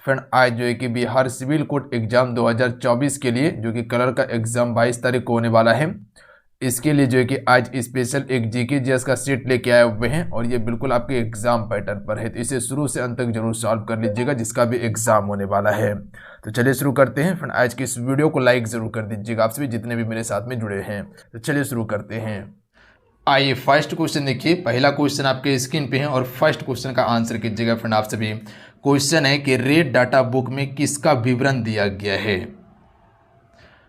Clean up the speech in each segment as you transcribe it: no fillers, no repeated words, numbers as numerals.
Friend आज जो है कि बिहार सिविल कोर्ट एग्जाम 2024 के लिए जो कि कलर का एग्जाम 22 तारीख को होने वाला है, इसके लिए जो है कि आज स्पेशल एक जीके जीएस का सेट लेके आए हुए हैं और ये बिल्कुल आपके एग्जाम पैटर्न पर है, तो इसे शुरू से अंत तक जरूर सॉल्व कर लीजिएगा जिसका भी एग्जाम होने वाला है। तो चलिए शुरू करते हैं। फ्रेंड आज की इस वीडियो को लाइक जरूर कर दीजिएगा आप सभी जितने भी मेरे साथ में जुड़े हैं। तो चलिए शुरू करते हैं। आइए फर्स्ट क्वेश्चन देखिए, पहला क्वेश्चन आपके स्क्रीन पे है और फर्स्ट क्वेश्चन का आंसर कीजिएगा। फ्रेंड आप सभी, क्वेश्चन है कि रेड डाटा बुक में किसका विवरण दिया गया है।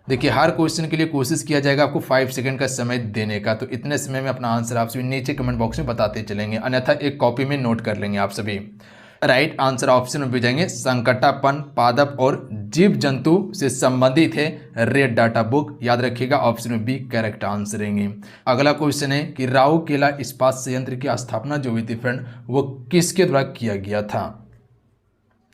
देखिए हर क्वेश्चन के लिए कोशिश किया जाएगा आपको 5 सेकंड का समय देने का, तो इतने समय में अपना आंसर आप सभी नीचे कमेंट बॉक्स में बताते चलेंगे, अन्यथा एक कॉपी में नोट कर लेंगे आप सभी। राइट आंसर ऑप्शन में भेजेंगे संकटापन, पादप और जीव जंतु से संबंधित है रेड डाटा बुक। याद रखिएगा ऑप्शन में बी करेक्ट आंसर रहेंगे। अगला क्वेश्चन है कि राउरकेला इस्पात संयंत्र की स्थापना जो हुई थी फ्रेंड वो किसके द्वारा किया गया था।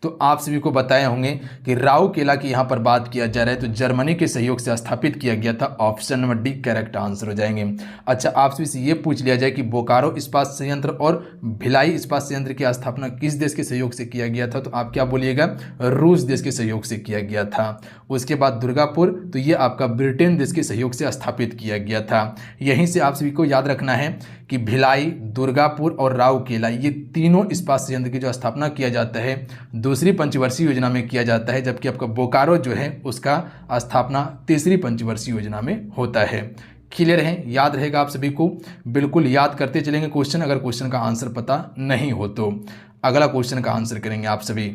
तो आप सभी को बताए होंगे कि राउरकेला की यहाँ पर बात किया जा रहा है तो जर्मनी के सहयोग से स्थापित किया गया था। Option number D correct answer हो जाएंगे। अच्छा आप सभी से ये पूछ लिया जाए कि बोकारो इस्पात संयंत्र और भिलाई इस्पात संयंत्र की स्थापना किस देश के सहयोग से किया गया था, तो आप क्या बोलिएगा, रूस देश के सहयोग से किया गया था। उसके बाद दुर्गापुर, तो ये आपका ब्रिटेन देश के सहयोग से स्थापित किया गया था। यहीं से आप सभी को याद रखना है कि भिलाई, दुर्गापुर और राउरकेला ये तीनों इस्पात संयंत्र की जो स्थापना किया जाता है दूसरी पंचवर्षीय योजना में किया जाता है, जबकि आपका बोकारो जो है उसका स्थापना तीसरी पंचवर्षीय योजना में होता है। क्लियर है, याद रहेगा आप सभी को, बिल्कुल याद करते चलेंगे क्वेश्चन, अगर क्वेश्चन का आंसर पता नहीं हो तो। अगला क्वेश्चन का आंसर करेंगे आप सभी।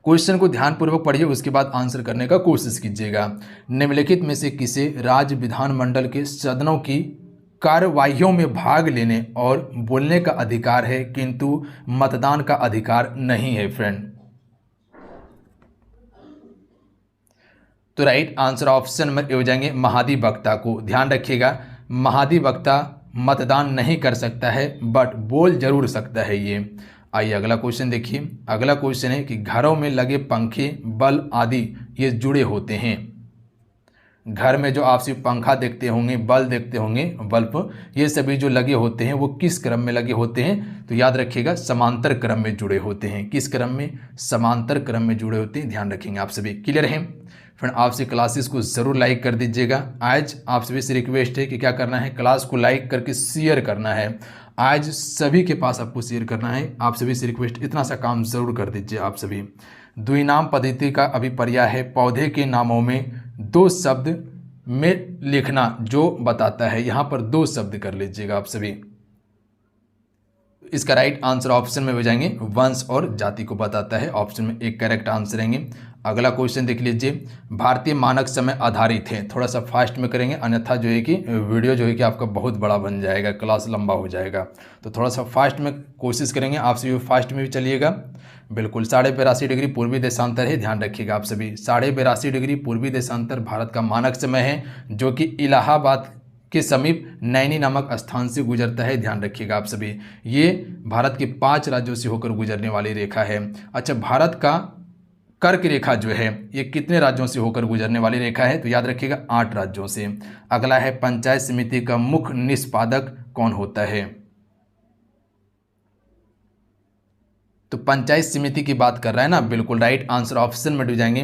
क्वेश्चन को ध्यानपूर्वक पढ़िए, उसके बाद आंसर करने का कोशिश कीजिएगा। निम्नलिखित में से किसे राज्य विधानमंडल के सदनों की कार्यवाहियों में भाग लेने और बोलने का अधिकार है किंतु मतदान का अधिकार नहीं है फ्रेंड। तो राइट आंसर ऑप्शन में हो जाएंगे महाधिवक्ता को। ध्यान रखिएगा महाधिवक्ता मतदान नहीं कर सकता है बट बोल जरूर सकता है ये। आइए अगला क्वेश्चन देखिए। अगला क्वेश्चन है कि घरों में लगे पंखे, बल्ब आदि ये जुड़े होते हैं। घर में जो आप सिर्फ पंखा देखते होंगे, बल्ब देखते होंगे, बल्ब ये सभी जो लगे होते हैं वो किस क्रम में लगे होते हैं, तो याद रखिएगा समांतर क्रम में जुड़े होते हैं। किस क्रम में, समांतर क्रम में जुड़े होते हैं, ध्यान रखेंगे आप सभी। क्लियर है फ्रेंड, आपसे क्लासेस को ज़रूर लाइक कर दीजिएगा। आज आप सभी से रिक्वेस्ट है कि क्या करना है, क्लास को लाइक करके शेयर करना है। आज सभी के पास आपको शेयर करना है। आप सभी से रिक्वेस्ट, इतना सा काम ज़रूर कर दीजिए आप सभी। द्विनाम पद्धति का अभिपर्याय है पौधे के नामों में दो शब्द में लिखना जो बताता है। यहाँ पर दो शब्द कर लीजिएगा आप सभी। इसका राइट आंसर ऑप्शन में हो जाएंगे वंश और जाति को बताता है। ऑप्शन में एक करेक्ट आंसर रहेंगे। अगला क्वेश्चन देख लीजिए। भारतीय मानक समय आधारित है, थोड़ा सा फास्ट में करेंगे अन्यथा जो है कि वीडियो जो है कि आपका बहुत बड़ा बन जाएगा, क्लास लंबा हो जाएगा, तो थोड़ा सा फास्ट में कोशिश करेंगे। आप सभी फास्ट में भी चलिएगा। बिल्कुल 82.5 डिग्री पूर्वी देशांतर है, ध्यान रखिएगा आप सभी। 82.5 डिग्री पूर्वी देशांतर भारत का मानक समय है जो कि इलाहाबाद के समीप नैनी नामक स्थान से गुजरता है। ध्यान रखिएगा आप सभी, ये भारत के 5 राज्यों से होकर गुजरने वाली रेखा है। अच्छा भारत का कर्क रेखा जो है ये कितने राज्यों से होकर गुजरने वाली रेखा है, तो याद रखिएगा 8 राज्यों से। अगला है पंचायत समिति का मुख्य निष्पादक कौन होता है। तो पंचायत समिति की बात कर रहा है ना, बिल्कुल राइट आंसर ऑप्शन में हो जाएंगे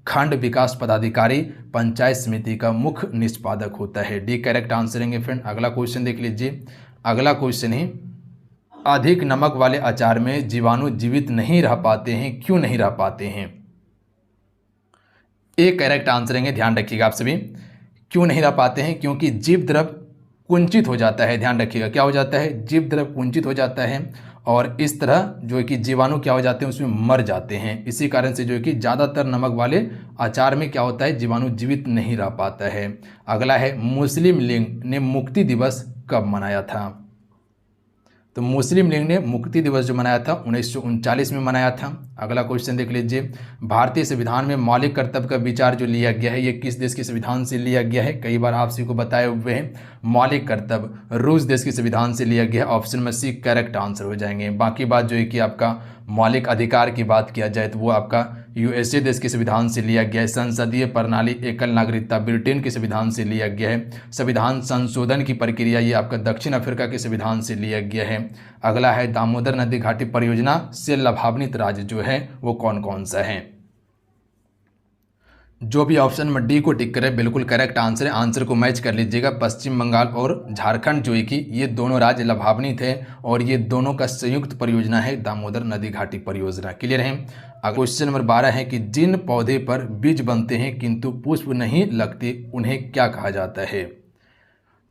खंड विकास पदाधिकारी पंचायत समिति का मुख्य निष्पादक होता है। डी करेक्ट आंसर रहेंगे फ्रेंड। अगला क्वेश्चन देख लीजिए। अगला क्वेश्चन है अधिक नमक वाले अचार में जीवाणु जीवित नहीं रह पाते हैं, क्यों नहीं रह पाते हैं। एक करेक्ट आंसर रहेंगे, ध्यान रखिएगा आप सभी। क्यों नहीं रह पाते हैं, क्योंकि जीव द्रव कुंचित हो जाता है। ध्यान रखिएगा क्या हो जाता है, जीव द्रव कुंचित हो जाता है और इस तरह जो है कि जीवाणु क्या हो जाते हैं उसमें मर जाते हैं। इसी कारण से जो है कि ज़्यादातर नमक वाले अचार में क्या होता है, जीवाणु जीवित नहीं रह पाता है। अगला है मुस्लिम लीग ने मुक्ति दिवस कब मनाया था। तो मुस्लिम लीग ने मुक्ति दिवस जो मनाया था 1939 में मनाया था। अगला क्वेश्चन देख लीजिए। भारतीय संविधान में मौलिक कर्तव्य का विचार जो लिया गया है ये किस देश के संविधान से लिया गया है। कई बार आप सभी को बताए हुए हैं मौलिक कर्तव्य रूस देश के संविधान से लिया गया है। ऑप्शन में सी करेक्ट आंसर हो जाएंगे। बाकी बात जो है कि आपका मौलिक अधिकार की बात किया जाए तो वो आपका यूएसए देश के संविधान से लिया गया है। संसदीय प्रणाली एकल नागरिकता ब्रिटेन के संविधान से लिया गया है। संविधान संशोधन की प्रक्रिया ये आपका दक्षिण अफ्रीका के संविधान से लिया गया है। अगला है दामोदर नदी घाटी परियोजना से लाभान्वित राज्य जो है वो कौन कौन सा है। जो भी ऑप्शन में डी को टिक करे बिल्कुल करेक्ट आंसर है। आंसर को मैच कर लीजिएगा। पश्चिम बंगाल और झारखंड जो है कि ये दोनों राज्य लाभान्वित है और ये दोनों का संयुक्त परियोजना है दामोदर नदी घाटी परियोजना। क्लियर है। क्वेश्चन नंबर 12 है कि जिन पौधे पर बीज बनते हैं किंतु पुष्प नहीं लगते उन्हें क्या कहा जाता है।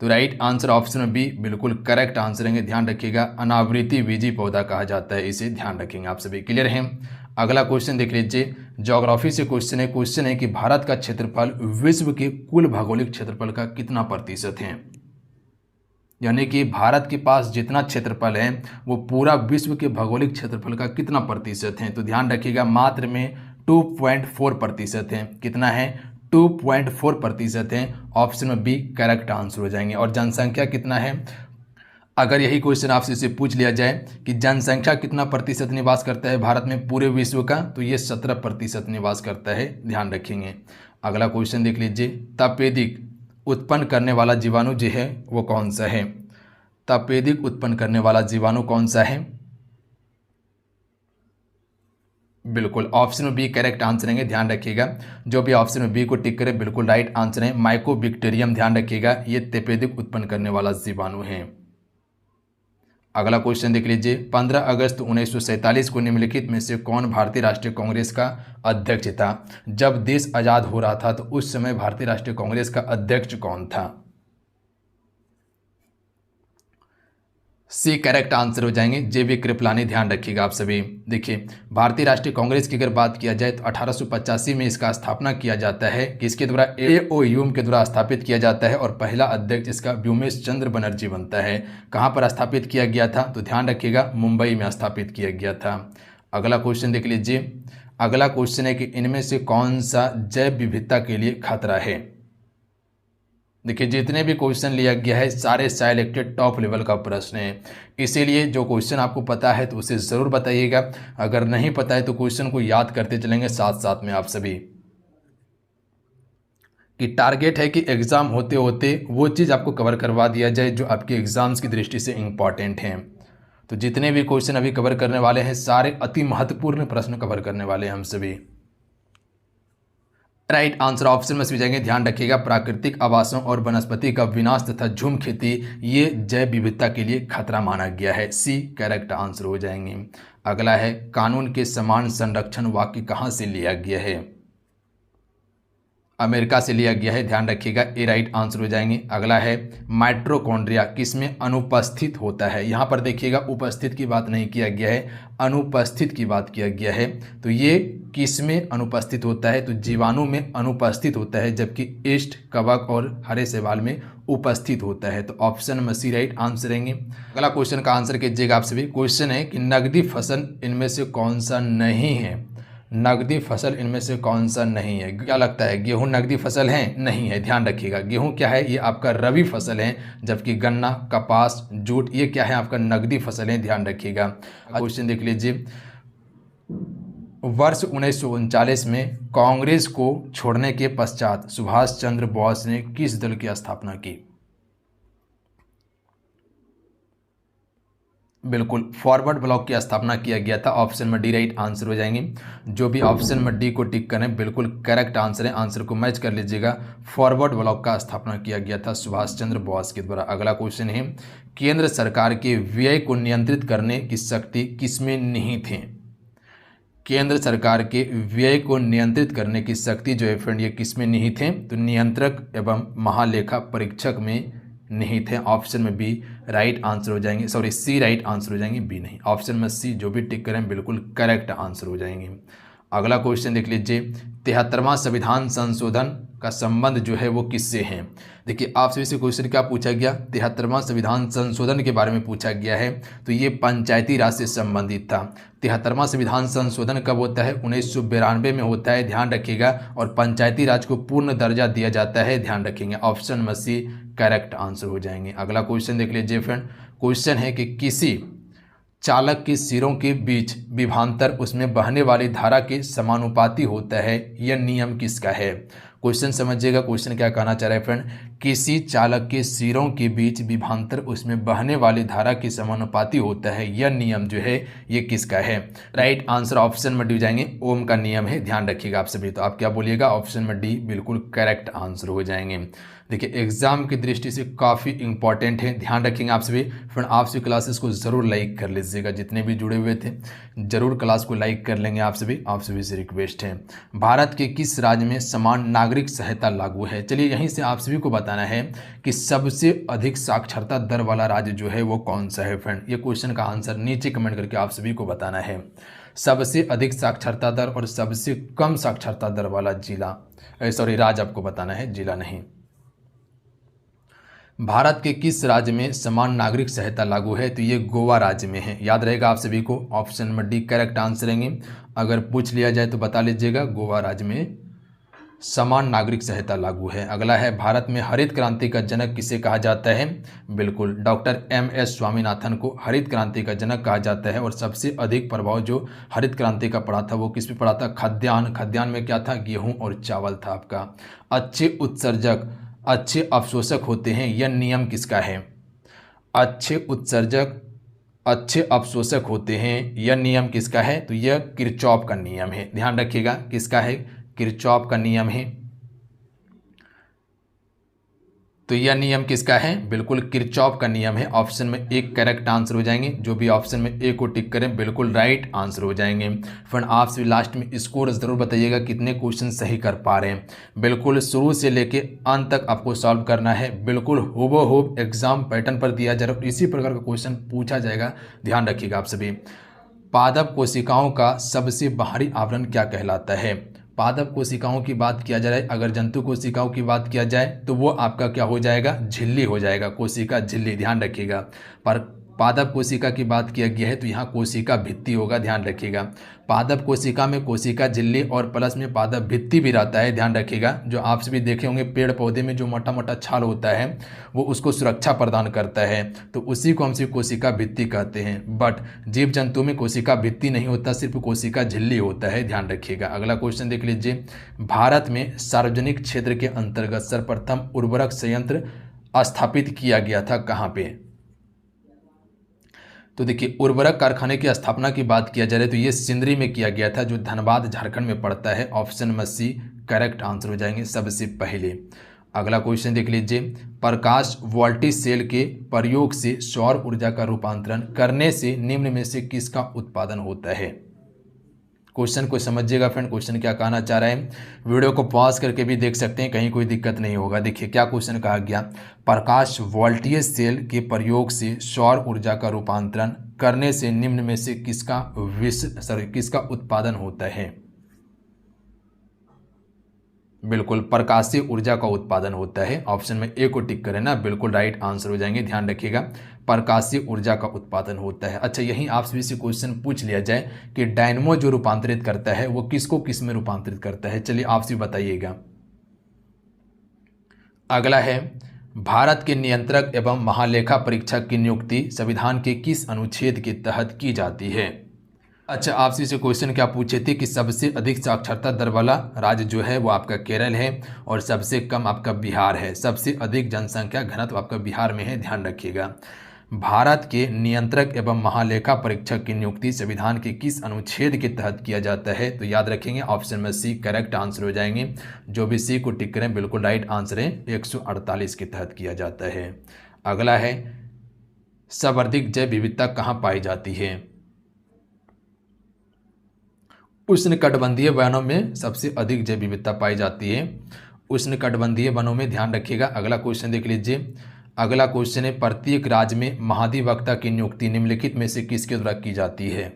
तो राइट आंसर ऑप्शन में बी बिल्कुल करेक्ट आंसर है। ध्यान रखिएगा अनावृति बीजी पौधा कहा जाता है, इसे ध्यान रखेंगे आप सभी। क्लियर है। अगला क्वेश्चन देख लीजिए। ज्योग्राफी से क्वेश्चन है कि भारत का क्षेत्रफल विश्व के कुल भौगोलिक क्षेत्रफल का कितना प्रतिशत है। यानी कि भारत के पास जितना क्षेत्रफल है वो पूरा विश्व के भौगोलिक क्षेत्रफल का कितना प्रतिशत है। तो ध्यान रखिएगा मात्र में 2.4% है। कितना है 2.4% है। ऑप्शन में बी करेक्ट आंसर हो जाएंगे। और जनसंख्या कितना है, अगर यही क्वेश्चन आपसे इसे पूछ लिया जाए कि जनसंख्या कितना प्रतिशत निवास करता है भारत में पूरे विश्व का, तो ये 17% निवास करता है। ध्यान रखेंगे। अगला क्वेश्चन देख लीजिए। तपेदिक उत्पन्न करने वाला जीवाणु जो है वो कौन सा है। तपेदिक उत्पन्न करने वाला जीवाणु कौन सा है। बिल्कुल ऑप्शन में बी करेक्ट आंसर है। ध्यान रखिएगा जो भी ऑप्शन में बी को टिक करे बिल्कुल राइट आंसर है। माइकोबैक्टीरियम ध्यान रखिएगा ये तपेदिक उत्पन्न करने वाला जीवाणु है। अगला क्वेश्चन देख लीजिए। 15 अगस्त 1947 को निम्नलिखित में से कौन भारतीय राष्ट्रीय कांग्रेस का अध्यक्ष था। जब देश आज़ाद हो रहा था तो उस समय भारतीय राष्ट्रीय कांग्रेस का अध्यक्ष कौन था। सी करेक्ट आंसर हो जाएंगे जेबी कृपलानी। ध्यान रखिएगा आप सभी। देखिए भारतीय राष्ट्रीय कांग्रेस की अगर बात किया जाए तो 1885 में इसका स्थापना किया जाता है। किसके द्वारा, एओयूएम के द्वारा स्थापित किया जाता है और पहला अध्यक्ष इसका व्योमेश चंद्र बनर्जी बनता है। कहाँ पर स्थापित किया गया था, तो ध्यान रखिएगा मुंबई में स्थापित किया गया था। अगला क्वेश्चन देख लीजिए। अगला क्वेश्चन है कि इनमें से कौन सा जैव विविधता के लिए खतरा है। देखिए जितने भी क्वेश्चन लिया गया है सारे सिलेक्टेड टॉप लेवल का प्रश्न है, इसीलिए जो क्वेश्चन आपको पता है तो उसे ज़रूर बताइएगा। अगर नहीं पता है तो क्वेश्चन को याद करते चलेंगे साथ साथ में आप सभी। कि टारगेट है कि एग्ज़ाम होते होते वो चीज़ आपको कवर करवा दिया जाए जो आपके एग्ज़ाम्स की दृष्टि से इम्पॉर्टेंट हैं। तो जितने भी क्वेश्चन अभी कवर करने वाले हैं सारे अति महत्वपूर्ण प्रश्न कवर करने वाले हैं हम सभी। राइट आंसर ऑप्शन में से जाएंगे। ध्यान रखिएगा प्राकृतिक आवासों और वनस्पति का विनाश तथा झूम खेती ये जैव विविधता के लिए खतरा माना गया है। सी करेक्ट आंसर हो जाएंगे। अगला है कानून के समान संरक्षण वाक्य कहाँ से लिया गया है। अमेरिका से लिया गया है। ध्यान रखिएगा ए राइट आंसर हो जाएंगे। अगला है माइटोकॉन्ड्रिया किसमें अनुपस्थित होता है। यहाँ पर देखिएगा उपस्थित की बात नहीं किया गया है, अनुपस्थित की बात किया गया है। तो ये किसमें अनुपस्थित होता है, तो जीवाणु में अनुपस्थित होता है, जबकि ईस्ट, कवक और हरे शैवाल में उपस्थित होता है। तो ऑप्शन में सी राइट आंसर रहेंगे। अगला क्वेश्चन का आंसर कीजिएगा आप सभी। क्वेश्चन है कि नकदी फसल इनमें से कौन सा नहीं है। नकदी फसल इनमें से कौन सा नहीं है। क्या लगता है गेहूं नकदी फसल है, नहीं है। ध्यान रखिएगा गेहूं क्या है, ये आपका रबी फसल है, जबकि गन्ना, कपास, जूट ये क्या है आपका नकदी फसल है। ध्यान रखिएगा। क्वेश्चन देख लीजिए। वर्ष 1939 में कांग्रेस को छोड़ने के पश्चात सुभाष चंद्र बोस ने किस दल की स्थापना की। बिल्कुल फॉरवर्ड ब्लॉक की स्थापना किया गया था। ऑप्शन में डी राइट आंसर हो जाएंगे। जो भी ऑप्शन में डी को टिक करें बिल्कुल करेक्ट आंसर है। आंसर को मैच कर लीजिएगा। फॉरवर्ड ब्लॉक का स्थापना किया गया था सुभाष चंद्र बोस के द्वारा। अगला क्वेश्चन है केंद्र सरकार के व्यय को नियंत्रित करने की शक्ति किसमें निहित है। केंद्र सरकार के व्यय को नियंत्रित करने की शक्ति जो है फ्रेंड ये किसमें निहित है, तो नियंत्रक एवं महालेखा परीक्षक में निहित है। ऑप्शन में बी राइट आंसर हो जाएंगे। सॉरी सी राइट आंसर हो जाएंगे, बी नहीं। ऑप्शन में सी जो भी टिक करें बिल्कुल करेक्ट आंसर हो जाएंगे। अगला क्वेश्चन देख लीजिए। 73वां संविधान संशोधन का संबंध जो है वो किससे है। देखिए आपसे से क्वेश्चन क्या पूछा गया, 73वां संविधान संशोधन के बारे में पूछा गया है। तो ये पंचायती राज से संबंधित था। 73वां संविधान संशोधन कब होता है, 1992 में होता है। ध्यान रखिएगा। और पंचायती राज को पूर्ण दर्जा दिया जाता है। ध्यान रखेंगे। ऑप्शन में सी करेक्ट आंसर हो जाएंगे। अगला क्वेश्चन देख लीजिए फ्रेंड। क्वेश्चन है कि किसी चालक के सिरों के बीच विभवांतर उसमें बहने वाली धारा के समानुपाती होता है, यह नियम किसका है? क्वेश्चन समझिएगा, क्वेश्चन क्या कहना चाह रहा है फ्रेंड, किसी चालक के सिरों के बीच विभवांतर उसमें बहने वाली धारा के समानुपाती होता है, यह नियम जो है ये किसका है? राइट आंसर ऑप्शन में डी जाएंगे, ओम का नियम है, ध्यान रखिएगा आप सभी। तो आप क्या बोलिएगा? ऑप्शन में डी बिल्कुल करेक्ट आंसर हो जाएंगे। देखिए एग्जाम की दृष्टि से काफ़ी इंपॉर्टेंट है, ध्यान रखेंगे आप सभी। फ्रेंड आप सभी क्लासेस को ज़रूर लाइक कर लीजिएगा, जितने भी जुड़े हुए थे जरूर क्लास को लाइक कर लेंगे आप सभी से रिक्वेस्ट है। भारत के किस राज्य में समान नागरिक संहिता लागू है? चलिए यहीं से आप सभी को बताना है कि सबसे अधिक साक्षरता दर वाला राज्य जो है वो कौन सा है फ्रेंड। ये क्वेश्चन का आंसर नीचे कमेंट करके आप सभी को बताना है। सबसे अधिक साक्षरता दर और सबसे कम साक्षरता दर वाला राज्य आपको बताना है, जिला नहीं। भारत के किस राज्य में समान नागरिक संहिता लागू है? तो ये गोवा राज्य में है, याद रहेगा आप सभी को। ऑप्शन में डी करेक्ट आंसर रहेंगे। अगर पूछ लिया जाए तो बता लीजिएगा, गोवा राज्य में समान नागरिक संहिता लागू है। अगला है, भारत में हरित क्रांति का जनक किसे कहा जाता है? बिल्कुल डॉक्टर एम.एस. स्वामीनाथन को हरित क्रांति का जनक कहा जाता है। और सबसे अधिक प्रभाव जो हरित क्रांति का पड़ा था वो किस पे पड़ा था? खाद्यान्न में क्या था? गेहूं और चावल था आपका। अच्छे उत्सर्जक अच्छे अवशोषक होते हैं, यह नियम किसका है? अच्छे उत्सर्जक अच्छे अवशोषक होते हैं, यह नियम किसका है? तो यह किरचॉफ का नियम है, ध्यान रखिएगा। किसका है? किरचॉफ का नियम है। तो यह नियम किसका है? बिल्कुल किरचॉफ का नियम है। ऑप्शन में एक करेक्ट आंसर हो जाएंगे। जो भी ऑप्शन में ए को टिक करें बिल्कुल राइट आंसर हो जाएंगे। फ्रेंड आप सभी लास्ट में स्कोर जरूर बताइएगा कितने क्वेश्चन सही कर पा रहे हैं। बिल्कुल शुरू से लेके अंत तक आपको सॉल्व करना है, बिल्कुल हूबहू एग्जाम पैटर्न पर दिया जा रहा है, इसी प्रकार का क्वेश्चन पूछा जाएगा, ध्यान रखिएगा आप सभी। पादप कोशिकाओं का सबसे बाहरी आवरण क्या कहलाता है? पादप कोशिकाओं की बात किया जा रहा है, अगर जंतु कोशिकाओं की बात किया जाए तो वो आपका क्या हो जाएगा? झिल्ली हो जाएगा, कोशिका झिल्ली, ध्यान रखिएगा। पर पादप कोशिका की बात किया गया है तो यहाँ कोशिका भित्ति होगा, ध्यान रखिएगा। पादप कोशिका में कोशिका झिल्ली और प्लस में पादप भित्ति भी रहता है, ध्यान रखिएगा। जो आप सभी देखे होंगे पेड़ पौधे में जो मोटा मोटा छाल होता है वो उसको सुरक्षा प्रदान करता है, तो उसी को हम सिर्फ कोशिका भित्ति कहते हैं। बट जीव जंतु में कोशिका भित्ति नहीं होता, सिर्फ कोशिका झिल्ली होता है, ध्यान रखिएगा। अगला क्वेश्चन देख लीजिए, भारत में सार्वजनिक क्षेत्र के अंतर्गत सर्वप्रथम उर्वरक संयंत्र स्थापित किया गया था, कहाँ पे? तो देखिए उर्वरक कारखाने की स्थापना की बात किया जा रहा है तो ये सिंदरी में किया गया था, जो धनबाद झारखंड में पड़ता है। ऑप्शन में सी करेक्ट आंसर हो जाएंगे सबसे पहले। अगला क्वेश्चन देख लीजिए, प्रकाश वोल्टेज सेल के प्रयोग से सौर ऊर्जा का रूपांतरण करने से निम्न में से किसका उत्पादन होता है? क्वेश्चन को समझिएगा फ्रेंड, क्वेश्चन क्या कहना चाह रहा है। वीडियो को पॉज करके भी देख सकते हैं, कहीं कोई दिक्कत नहीं होगा। देखिए क्या क्वेश्चन कहा गया, प्रकाश वोल्टेज सेल के प्रयोग से सौर ऊर्जा का रूपांतरण करने से निम्न में से किसका उत्पादन होता है? बिल्कुल प्रकाशीय ऊर्जा का उत्पादन होता है। ऑप्शन में ए को टिक करें ना, बिल्कुल राइट आंसर हो जाएंगे, ध्यान रखिएगा। प्रकाशीय ऊर्जा का उत्पादन होता है। अच्छा यहीं आप सभी से क्वेश्चन पूछ लिया जाए कि डायनमो जो रूपांतरित करता है वो किसको किस में रूपांतरित करता है? चलिए आप सभी बताइएगा। अगला है, भारत के नियंत्रक एवं महालेखा परीक्षक की नियुक्ति संविधान के किस अनुच्छेद के तहत की जाती है? अच्छा आपसे से क्वेश्चन क्या पूछे थे कि सबसे अधिक साक्षरता दर वाला राज्य जो है वो आपका केरल है और सबसे कम आपका बिहार है। सबसे अधिक जनसंख्या घनत्व आपका बिहार में है, ध्यान रखिएगा। भारत के नियंत्रक एवं महालेखा परीक्षक की नियुक्ति संविधान के किस अनुच्छेद के तहत किया जाता है? तो याद रखेंगे ऑप्शन में सी करेक्ट आंसर हो जाएंगे। जो भी सी को टिक करें बिल्कुल राइट आंसर है, 148 के तहत किया जाता है। अगला है, सर्वाधिक जैव विविधता कहाँ पाई जाती है? उष्णकटिबंधीय वनों में सबसे अधिक जैव विविधता पाई जाती है, उष्णकटिबंधीय वनों में, ध्यान रखिएगा। अगला क्वेश्चन देख लीजिए। अगला क्वेश्चन है, प्रत्येक राज्य में महाधिवक्ता की नियुक्ति निम्नलिखित में से किसके द्वारा की जाती है?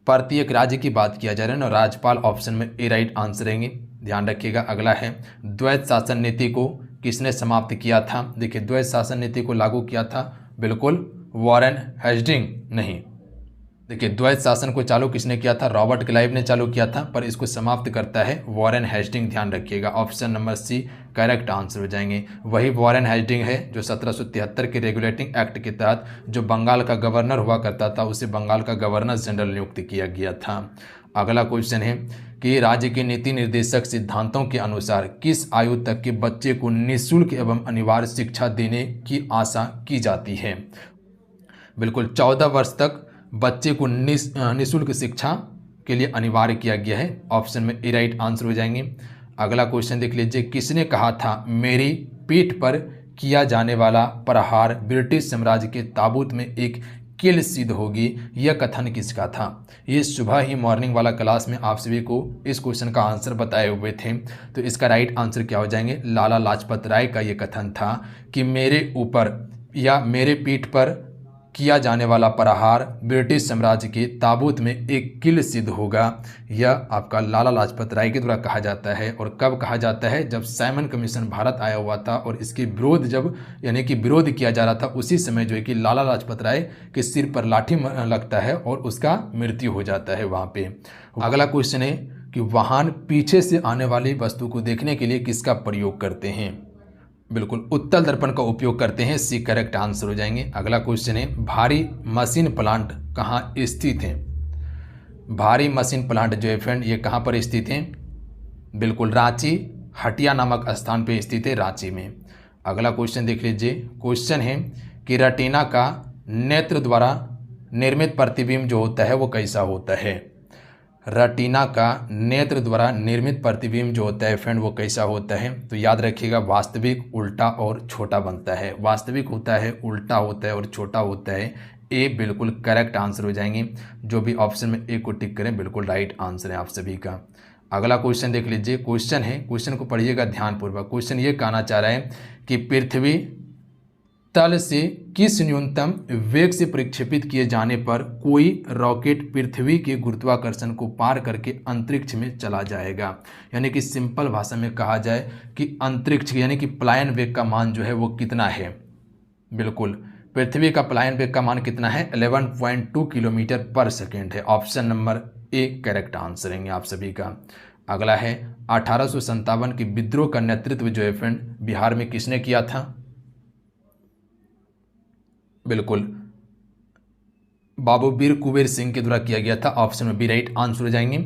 प्रत्येक राज्य की बात किया जा रहा है ना, राज्यपाल। ऑप्शन में ए राइट आंसर रहेंगे, ध्यान रखिएगा। अगला है, द्वैत शासन नीति को किसने समाप्त किया था? देखिए द्वैत शासन नीति को लागू किया था बिल्कुल वॉरेन हेस्टिंग नहीं, देखिए, द्वैत शासन को चालू किसने किया था? रॉबर्ट क्लाइव ने चालू किया था, पर इसको समाप्त करता है वॉरेन हेस्टिंग। ध्यान रखिएगा, option number C correct answer हो जाएंगे। वही वॉरेन हेस्टिंग है जो 1773 के रेगुलेटिंग एक्ट के तहत जो बंगाल का गवर्नर हुआ करता था उसे बंगाल का गवर्नर जनरल नियुक्त किया गया था। अगला क्वेश्चन है कि राज्य के नीति निर्देशक सिद्धांतों के अनुसार किस आयु तक के बच्चे को निःशुल्क एवं अनिवार्य शिक्षा देने की आशा की जाती है? बिल्कुल, 14 वर्ष तक बच्चे को निःशुल्क शिक्षा के लिए अनिवार्य किया गया है। ऑप्शन में ए राइट आंसर हो जाएंगे। अगला क्वेश्चन देख लीजिए, किसने कहा था मेरी पीठ पर किया जाने वाला प्रहार ब्रिटिश साम्राज्य के ताबूत में एक कील सिद्ध होगी? यह कथन किसका था? ये सुबह ही मॉर्निंग वाला क्लास में आप सभी को इस क्वेश्चन का आंसर बताए हुए थे। तो इसका राइट आंसर क्या हो जाएंगे? लाला लाजपत राय का ये कथन था कि मेरे ऊपर या मेरे पीठ पर किया जाने वाला प्रहार ब्रिटिश साम्राज्य के ताबूत में एक कील सिद्ध होगा। यह आपका लाला लाजपत राय के द्वारा कहा जाता है। और कब कहा जाता है? जब साइमन कमीशन भारत आया हुआ था और इसके विरोध जब यानी कि विरोध किया जा रहा था, उसी समय जो है कि लाला लाजपत राय के सिर पर लाठी लगता है और उसका मृत्यु हो जाता है वहाँ पे। अगला क्वेश्चन है कि वाहन पीछे से आने वाली वस्तु को देखने के लिए किसका प्रयोग करते हैं? बिल्कुल, उत्तल दर्पण का उपयोग करते हैं। सी करेक्ट आंसर हो जाएंगे। अगला क्वेश्चन है, भारी मशीन प्लांट कहाँ स्थित है? भारी मशीन प्लांट जो है फ्रेंड ये कहाँ पर स्थित है? बिल्कुल, रांची हटिया नामक स्थान पर स्थित है, रांची में। अगला क्वेश्चन देख लीजिए, क्वेश्चन है कि रेटिना का नेत्र द्वारा निर्मित प्रतिबिंब जो होता है वो कैसा होता है? रेटिना का नेत्र द्वारा निर्मित प्रतिबिंब जो होता है फ्रेंड वो कैसा होता है? तो याद रखिएगा, वास्तविक, उल्टा और छोटा बनता है। वास्तविक होता है, उल्टा होता है और छोटा होता है। ए बिल्कुल करेक्ट आंसर हो जाएंगे। जो भी ऑप्शन में ए को टिक करें बिल्कुल राइट आंसर है आप सभी का। अगला क्वेश्चन देख लीजिए, क्वेश्चन है, क्वेश्चन को पढ़िएगा ध्यानपूर्वक। क्वेश्चन ये कहना चाह रहा है कि पृथ्वी तल से किस न्यूनतम वेग से प्रक्षेपित किए जाने पर कोई रॉकेट पृथ्वी के गुरुत्वाकर्षण को पार करके अंतरिक्ष में चला जाएगा? यानी कि सिंपल भाषा में कहा जाए कि अंतरिक्ष यानी कि पलायन वेग का मान जो है वो कितना है? बिल्कुल, पृथ्वी का पलायन वेग का मान कितना है? 11.2 किलोमीटर पर सेकेंड है। Option number A correct answer है आप सभी का। अगला है, 1857 के विद्रोह का नेतृत्व जो है फ्रेंड बिहार में किसने किया था? बिल्कुल, बाबू वीर कुंवर सिंह के द्वारा किया गया था। ऑप्शन में बी राइट आंसर हो जाएंगे।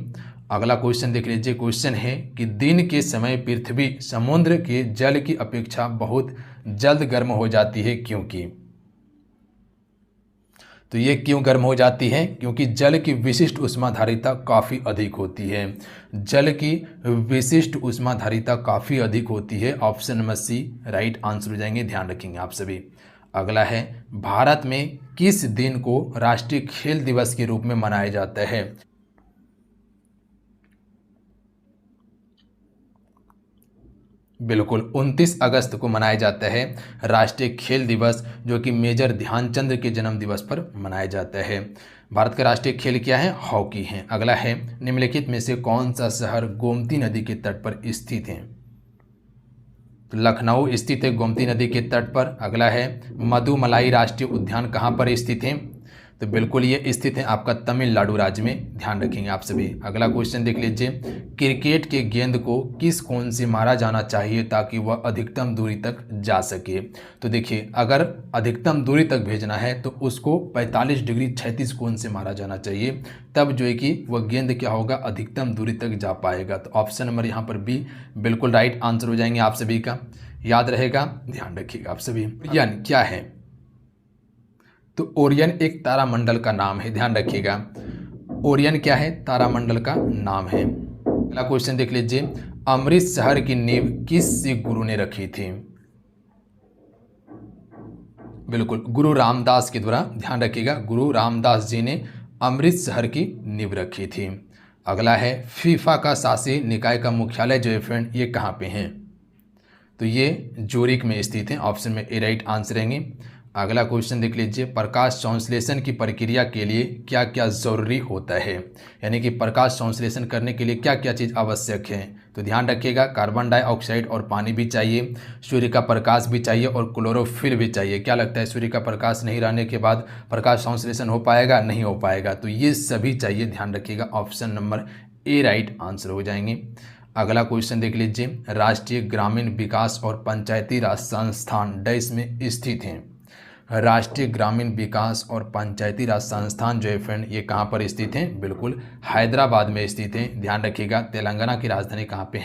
अगला क्वेश्चन देख लीजिए, क्वेश्चन है कि दिन के समय पृथ्वी समुद्र के जल की अपेक्षा बहुत जल्द गर्म हो जाती है, क्योंकि? तो ये क्यों गर्म हो जाती है? क्योंकि जल की विशिष्ट ऊष्माधारिता काफ़ी अधिक होती है। जल की विशिष्ट ऊष्माधारिता काफ़ी अधिक होती है। Option number C right answer हो जाएंगे, ध्यान रखेंगे आप सभी। अगला है, भारत में किस दिन को राष्ट्रीय खेल दिवस के रूप में मनाया जाता है? बिल्कुल, 29 अगस्त को मनाया जाता है राष्ट्रीय खेल दिवस, जो कि मेजर ध्यानचंद के जन्म दिवस पर मनाया जाता है। भारत का राष्ट्रीय खेल क्या है? हॉकी है। अगला है, निम्नलिखित में से कौन सा शहर गोमती नदी के तट पर स्थित है? लखनऊ स्थित है गोमती नदी के तट पर। अगला है, मधुमलाई राष्ट्रीय उद्यान कहाँ पर स्थित है? तो बिल्कुल ये स्थित है आपका तमिलनाडु राज्य में, ध्यान रखेंगे आप सभी। अगला क्वेश्चन देख लीजिए, क्रिकेट के गेंद को किस कोण से मारा जाना चाहिए ताकि वह अधिकतम दूरी तक जा सके? तो देखिए, अगर अधिकतम दूरी तक भेजना है तो उसको 45 डिग्री क्षैतिज कोण से मारा जाना चाहिए, तब जो है कि वह गेंद क्या होगा? अधिकतम दूरी तक जा पाएगा। तो ऑप्शन नंबर यहाँ पर बी बिल्कुल राइट आंसर हो जाएंगे आप सभी का। याद रहेगा, ध्यान रखिएगा आप सभी। ओरियन क्या है? तो ओरियन एक तारामंडल का नाम है, ध्यान रखिएगा। ओरियन क्या है? तारामंडल का नाम है। अगला क्वेश्चन देख लीजिए, अमृत शहर की नींव किस सिख गुरु ने रखी थी? बिल्कुल, गुरु रामदास के द्वारा, ध्यान रखिएगा, गुरु रामदास जी ने अमृत शहर की नींव रखी थी। अगला है, फीफा का शासी निकाय का मुख्यालय जो है फ्रेंड ये कहाँ पे है? तो ये ज्यूरिख में स्थित है। ऑप्शन में ए राइट आंसर रहेंगे। अगला क्वेश्चन देख लीजिए, प्रकाश संश्लेषण की प्रक्रिया के लिए क्या क्या ज़रूरी होता है, यानी कि प्रकाश संश्लेषण करने के लिए क्या क्या चीज़ आवश्यक है। तो ध्यान रखिएगा, कार्बन डाइऑक्साइड और पानी भी चाहिए, सूर्य का प्रकाश भी चाहिए और क्लोरोफिल भी चाहिए। क्या लगता है, सूर्य का प्रकाश नहीं रहने के बाद प्रकाश संश्लेषण हो पाएगा? नहीं हो पाएगा। तो ये सभी चाहिए, ध्यान रखिएगा। Option number A right answer हो जाएंगे। अगला क्वेश्चन देख लीजिए, राष्ट्रीय ग्रामीण विकास और पंचायती राज संस्थान डैश में स्थित हैं। राष्ट्रीय ग्रामीण विकास और पंचायती राज संस्थान जो है फ्रेंड, ये कहाँ पर स्थित हैं? बिल्कुल हैदराबाद में स्थित हैं। ध्यान रखिएगा, तेलंगाना की राजधानी कहाँ पे है?